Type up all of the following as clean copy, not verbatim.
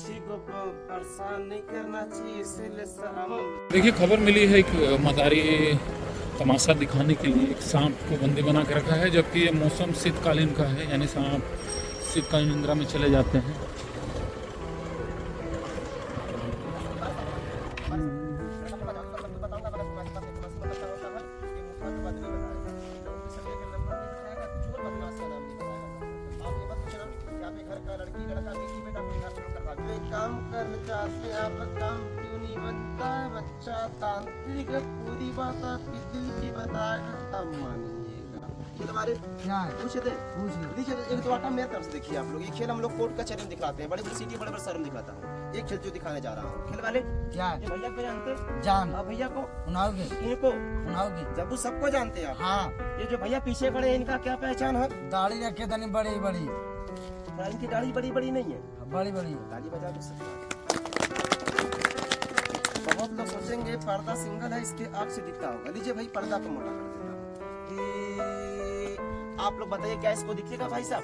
किसी को परेशान नहीं करना चाहिए, इसीलिए सर हम। देखिए, खबर मिली है एक मदारी तमाशा दिखाने के लिए एक सांप को बंदी बना के रखा है, जबकि ये मौसम शीतकालीन का है, यानी सांप शीतकालीन निद्रा में चले जाते हैं। काम करना चाहते हैं आप, काम क्यों नहीं बनता है? बच्चा तांत्रिक है, पूरी बात आपकी दिल की बताएगा तब मानिएगा। खेल हमारे पूछे थे, देखिए एक दो आटा मेरे तरफ से देखिए आप लोग। ये खेल हम लोग कोर्ट कचहरी में दिखलाते हैं, बड़े बड़े सिटी बड़े बड़े शहर में दिखलाता हूँ। एक खेल जो दिखाने जा रहा हूँ, खेल वाले क्या ये भैया को जानते? जान भैया को उनाओगे इनको उनाओगे जब सबको जानते हैं आप। हाँ, ये जो भैया पीछे खड़े हैं, इनका क्या पहचान है? दाढ़ी रखे तनी बड़ी बड़ी इनकी दाढ़ी बड़ी बड़ी नहीं है, बड़ी बड़ी ताली बजा दो सब। बहुत लोग सोचेंगे पर्दा सिंगल है, इसके आग से दिखता होगा। लीजिए भाई, पर्दा को मोटा कर देता हूं। आप लोग बताइए क्या इसको दिखेगा भाई साहब?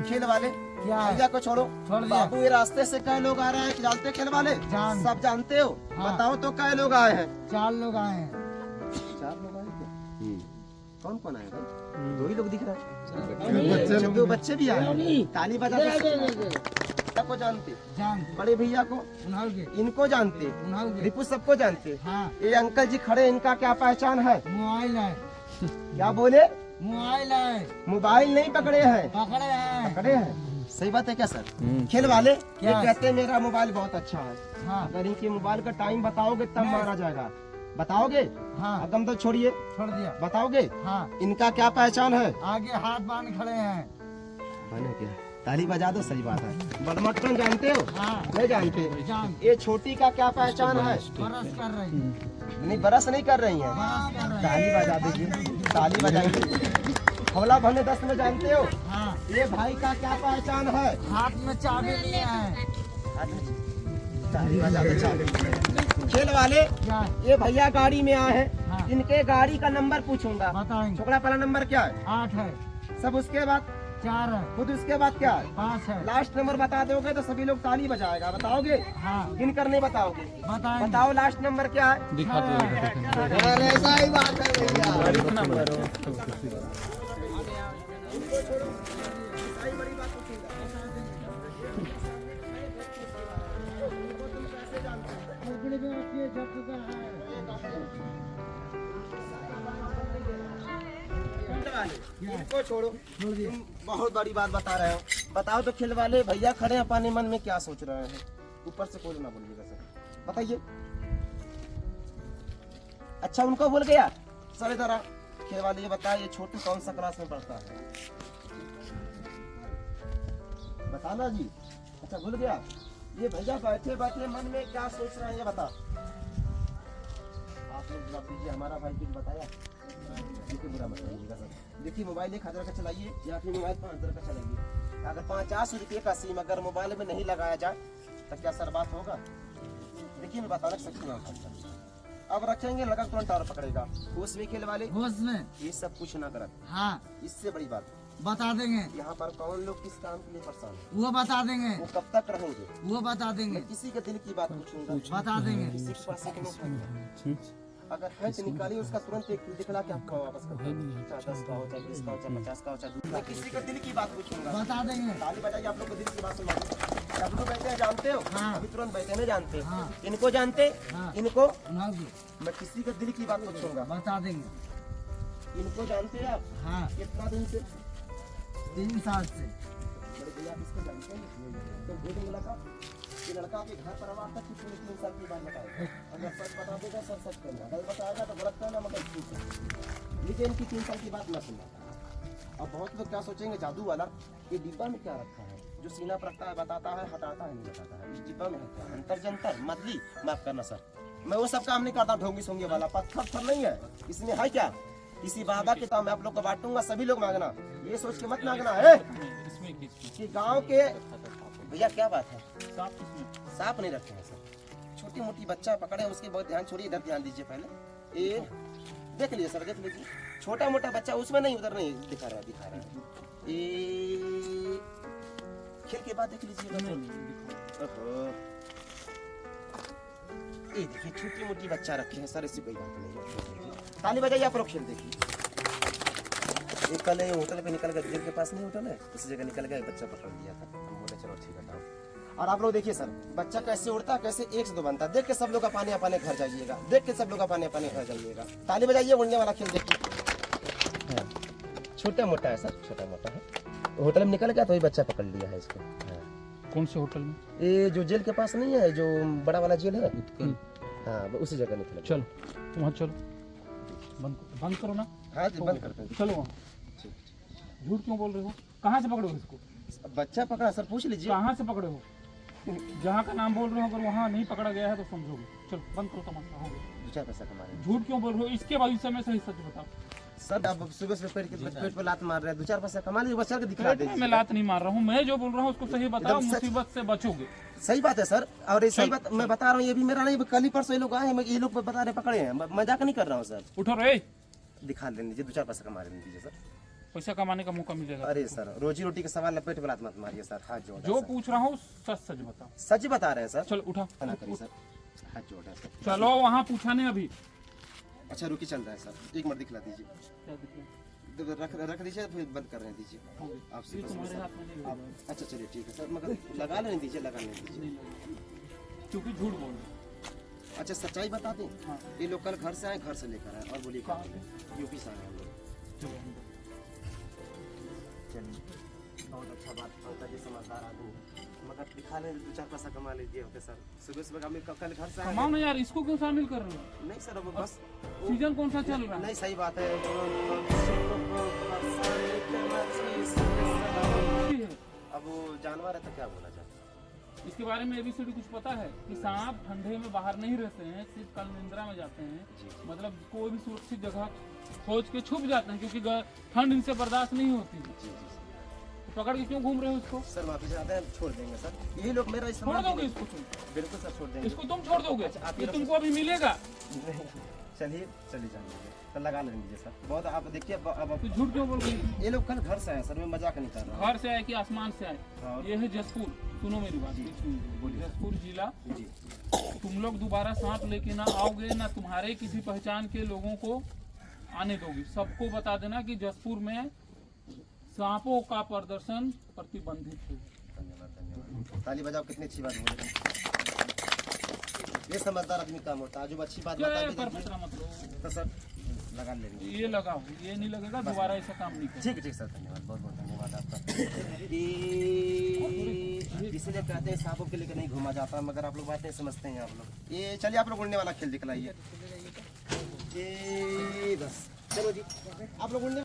खेल वाले क्या है? भैया को छोड़ो, छोड़ दिया। बाबू ये रास्ते से कई लोग आ रहे हैं, जानते खेल वाले? सब जानते हो? हाँ। बताओ तो कई लोग आए हैं? 4 लोग आए हैं। 4 लोग आए क्या? कौन कौन आए भाई? 2 ही लोग दिख रहा है, 2 बच्चे भी आए। ताली बजा दो। को जानते? जान बड़े भैया को, उनाओगे इनको जानते? उनाओगे रिपु सबको जानते? हाँ, ये अंकल जी खड़े, इनका क्या पहचान है? मोबाइल है, क्या बोले? मोबाइल है, मोबाइल नहीं पकड़े हैं, पकड़े हैं। पकड़े हैं। सही बात है क्या सर? खेल वाले ये क्या? कहते हैं मेरा मोबाइल बहुत अच्छा है। हाँ अगर इनके मोबाइल का टाइम बताओगे तब मारा जाएगा। बताओगे? हाँ, अगम तो छोड़िए, छोड़ दिया। बताओगे? हाँ, इनका क्या पहचान है? आगे हाथ बांध खड़े हैं। बने क्या? ताली बजा दो। सही बात है। बदमट्टन जानते हो? हाँ, नहीं जानते? जान ये छोटी का क्या पहचान है? बरस कर रही है, नहीं, बरस नहीं कर रही है। बरस कर रही है। ताली बजा दीजिए, ताली बजाइए। हौला भरने 10 में जानते हो? हाँ, ये भाई का क्या पहचान है? हाथ में चाबी लिए हैं। ताली बजा दो, चाबी। खेल वाले क्या ये भैया गाड़ी में आए हैं, हाँ। इनके गाड़ी का नंबर पूछूंगा। बताएंगे? छोकरा पहला नंबर क्या है? 8 है, सब उसके बाद 4 है, खुद उसके बाद क्या है? 5 है। लास्ट नंबर बता दोगे तो सभी लोग ताली बजाएगा। बताओगे? हाँ, गिन कर नहीं बताओगे? बताएंगे। बताओ लास्ट नंबर क्या है? दिखा दो। अरे सही बात है भैया। कितना बड़ा? इनको छोड़ो, तुम बहुत बड़ी बात बता रहे हो। बताओ तो खेल वाले भैया खड़े हैं, अपने मन में क्या सोच रहे हैं? ऊपर से कोई ना बोलिएगा सर, बताइए। अच्छा उनको बोल गया सर। इधर खेल वाले ये बताए, ये छोटू कौन सा क्लास में पढ़ता है? बताना जी। अच्छा भूल गया। ये भैया बैठे बैठे मन में क्या सोच रहे हैं ये बता। आप लोग जवाब दीजिए। हमारा भाई कुछ बताया? देखिए बुरा मत मानिएगा सर। देखिए मोबाइल 1000 का चलाइए या फिर मोबाइल 5000 का चलाइए। अगर 50 रुपये का सिम अगर मोबाइल में नहीं लगाया जाए तो क्या सर बात होगा? देखिए मैं बता सकती हूँ। अब रखेंगे लगा तुरंत टावर पकड़ेगा। होश में खेल वाले, होश में। ये सब कुछ ना करत। हाँ, इससे बड़ी बात बता देंगे। यहाँ पर कौन लोग किस काम के लिए परेशान है, वो बता देंगे। वो कब तक रहेंगे, वो बता देंगे। मैं किसी के दिल की बात पूछूंगा, बता देंगे। किसी के पास एक नोट है, अगर है तो निकालिए उसका तुरंत एक दिखला के आपको वापस कर देंगे। चाहे 10 का हो, चाहे 20 का हो, चाहे 50 का हो, चाहे 200। मैं किसी के दिल की बात पूछूंगा, बता देंगे। ताली बजाइए। आप लोग को दिल की बात सुना। आप लोग बैठे हैं जानते हो? हाँ। अभी तुरंत बैठे नहीं जानते? हाँ। इनको जानते? हाँ। इनको उनाओगे मैं किसी के दिल की बात पूछूंगा। बता देंगे। इनको जानते हैं आप? हाँ, कितना दिन से? 3 साल से। बड़े भैया आप इसको जानते हैं? तो बोल लड़का ये लड़का के घर परिवार तक किसी ने 3 साल की बात बताई। अगर सच बता देगा सर सच करना, गलत बताएगा तो गलत करना, मगर ठीक है। लेकिन इनकी 3 साल की बात न सुनना। अब बहुत लोग क्या सोचेंगे जादू वाला, ये डिब्बा में क्या रखा है? जो सीना पर रखता है बताता है, हटाता है नहीं बताता है। इस डिब्बा में है क्या? अंतर जंतर मतली, माफ करना सर, मैं वो सब काम नहीं करता ढोंगी सोंगे वाला। पत्थर नहीं है इसमें, है क्या? किसी बाबा के ताम मैं आप लोग को बांटूंगा, सभी लोग मांगना। ये सोच के मत मांगना है कि गांव के भैया क्या बात है, सांप नहीं रखे हैं सर। छोटी मोटी बच्चा पकड़े उसके बहुत ध्यान छोड़िए, इधर ध्यान दीजिए पहले। ये देख लीजिए सर, देख लीजिए। छोटा मोटा बच्चा उसमें नहीं, उधर नहीं दिखा रहा है। ये खेल के बाद देख लीजिएगा। ओहो, ये देखिए छोटी मोटी बच्चा रखे हैं सर, इससे कोई बात नहीं है। ताली बजाइए आप लोग, खेल देखिए। एक कल ये होटल पे निकल गया, जेल के पास नहीं होटल है, उसी जगह निकल गया, बच्चा पकड़ लिया था। हम बोले चलो ठीक है बताओ। और आप लोग देखिए सर, बच्चा कैसे उड़ता, कैसे एक से दो बनता। देख के सब लोग अपने अपने घर जाइएगा, देख के सब लोग अपने अपने घर जाइएगा। ताली बजाइए, उड़ने वाला खेल देखिए। हाँ, छोटा मोटा है सर, छोटा मोटा है। होटल में निकल गया तो वही बच्चा पकड़ लिया है इसको। हाँ। कौन से होटल में? ये जो जेल के पास नहीं है, जो बड़ा वाला जेल है, हाँ वो उसी जगह निकल गया। चलो वहाँ चलो, बंद करो ना। हाँ जी बंद करते हैं। चलो वहाँ। झूठ क्यों बोल रहे हो? कहाँ से पकड़े हो इसको? बच्चा पकड़ा सर, पूछ लीजिए। कहाँ से पकड़े हो? जहाँ का नाम बोल रहे हो, अगर वहाँ नहीं पकड़ा गया है तो समझोगे। चलो बंद करो तमाशा, हो गया। 2 4 पैसा कमा रहे हैं। झूठ क्यों बोल रहे हो? इसके भविष्य में सही सच बताओ। सर आप सुबह से पेट पे लात मार रहे हैं, 2 4 पैसा कमा लीजिए, बच्चा के दिखला दीजिए। मैं लात नहीं मार रहा हूँ, मैं जो बोल रहा हूँ उसको सही बताओ, एकदम सच। मुसीबत से बचोगे। सही बात है सर, और ये सही बात मैं बता रहा हूँ, ये भी मेरा नहीं, कल ही परसों ये लोग आए हैं, ये लोग बता रहे पकड़े हैं, मजाक नहीं कर रहा हूँ सर। उठो रे, दिखा लेने दीजिए, 2 4 पैसा कमा लेने दीजिए सर। पैसा कमाने का मौका मिलेगा। अरे सर रोजी रोटी का सवाल है, पेट पे लात मत मारिए सर, हाथ जोड़। जो पूछ रहा हूँ सच सच बताओ। सच बता रहे हैं सर। चलो उठा, ना करिए सर, हाथ जोड़ है सर। चलो वहाँ पूछा नहीं अभी। अच्छा रुकी, चल रहा है सर, एक मिनट दिखला दीजिए। रख दीजिए, फिर बंद कर रहे हैं दीजिए। आपसे तुम्हारे हाथ में नहीं आप अच्छा चलिए ठीक है सर, मगर लगा लेने दीजिए, लगा लेने दीजिए। क्योंकि झूठ बोल रहे हो। अच्छा सच्चाई बता दें, हाँ। ये लोग कल घर से आए, घर से लेकर आए, और बोलिए कहाँ कहाँ यूपी से आए हम लोग। चलो अंदर। चलिए बहुत अच्छा बात होता है, समझदार आदमी, मगर दिखा लें 2 4 पैसा कमा लीजिए होते सर। सुबह सुबह हम कल घर से आए कमाओ ना यार, इसको क्यों शामिल कर रहे हो? नहीं सर, अब बस सीजन कौन सा चल रहा है? नहीं सही बात है। ठीक है। अब वो जानवर है तो क्या बोला जाए। इसके बारे में एबीसीडी कुछ पता है कि सांप ठंडे में बाहर नहीं रहते हैं, शीतकाल निद्रा में जाते हैं। मतलब कोई भी सुरक्षित जगह खोज के छुप जाते हैं, क्योंकि ठंड इनसे बर्दाश्त नहीं होती है। तो पकड़ के क्यों घूम रहे हो इसको? सर वापस आते हैं, छोड़ देंगे सर, ये लोग मेरा छोड़ दोगे इसको तुम? बिल्कुल सर छोड़ देंगे इसको तुम छोड़ दोगे? आप ये तुमको अभी मिलेगा। चलिए चलिए जाइए तो लगा लेंगे सर। बहुत आप देखिए, अब तो झूठ क्यों बोल रहे हो? ये लोग कल घर से आए सर, मैं मजाक नहीं कर रहा घर से आए कि आसमान से आए? हाँ। ये है जसपुर, सुनो मेरी बात, जसपुर जिला। हूँ जी। तुम लोग दोबारा सांप लेके ना आओगे, ना तुम्हारे किसी पहचान के लोगों को आने दोगे। सबको बता देना कि जसपुर में सांपों का प्रदर्शन प्रतिबंधित है। धन्यवाद धन्यवाद, ताली बजाओ, कितनी अच्छी बात बोले। ये समझदार आदमी काम होता है, जो अच्छी बात बता क्या भी पर देती पटरा है, मत लो। तो सर लगा लेंगे। ये लगाओ, ये नहीं लगेगा, दोबारा ऐसा काम नहीं करें। ठीक सर, धन्यवाद, बहुत बहुत धन्यवाद आपका। इसीलिए कहते हैं सांपों के लेकर नहीं घूमा जाता, मगर आप लोग बातें समझते हैं आप लोग। ये चलिए आप लोग उड़ने वाला खेल दिखलाइए। ये बस चलो जी, आप लोग उड़ने